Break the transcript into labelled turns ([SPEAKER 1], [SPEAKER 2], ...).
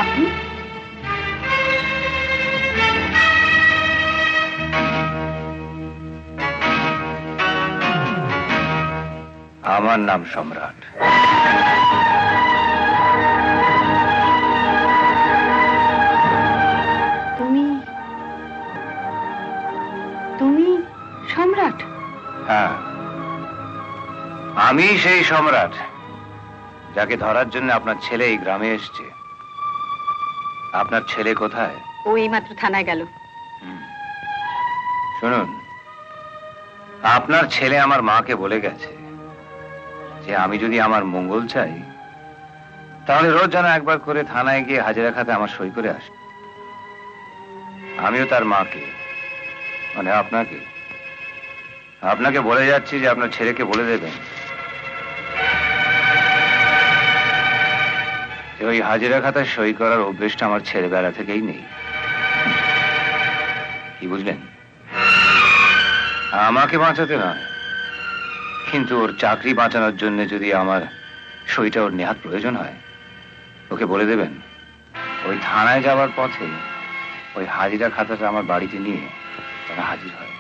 [SPEAKER 1] আপনি?
[SPEAKER 2] আমার নাম সম্রাট।
[SPEAKER 1] তুমি তুমি সম্রাট?
[SPEAKER 2] হ্যাঁ, আমি সেই সম্রাট যাকে ধরার জন্য আপনার ছেলে এই গ্রামে এসছে। আপনার ছেলে কোথায়?
[SPEAKER 1] ও এইমাত্র থানায় গেল।
[SPEAKER 2] শুনুন, আপনার ছেলে আমার মাকে বলে গেছে যে আমি যদি আমার মঙ্গল চাই তাহলে রোজ যেন একবার করে থানায় গিয়ে হাজিরা খাতে আমার সই করে আসে। আমিও তার মাকে, মানে আপনাকে আপনাকে বলে যাচ্ছি যে আপনার ছেলেকে বলে দেবেন যে ওই হাজিরা খাতায় সই করার অভ্যেসটা আমার ছেলেবেলা থেকেই নেই। কি বুঝলেন? আমাকে বাঁচাতে নয়, কিন্তু ওর চাকরি বাঁচানোর জন্য যদি আমার সইটা ওর নেহাত প্রয়োজন হয়, ওকে বলে দেবেন ওই থানায় যাওয়ার পথে ওই হাজিরা খাতাটা আমার বাড়িতে নিয়ে তারা হাজির হয়।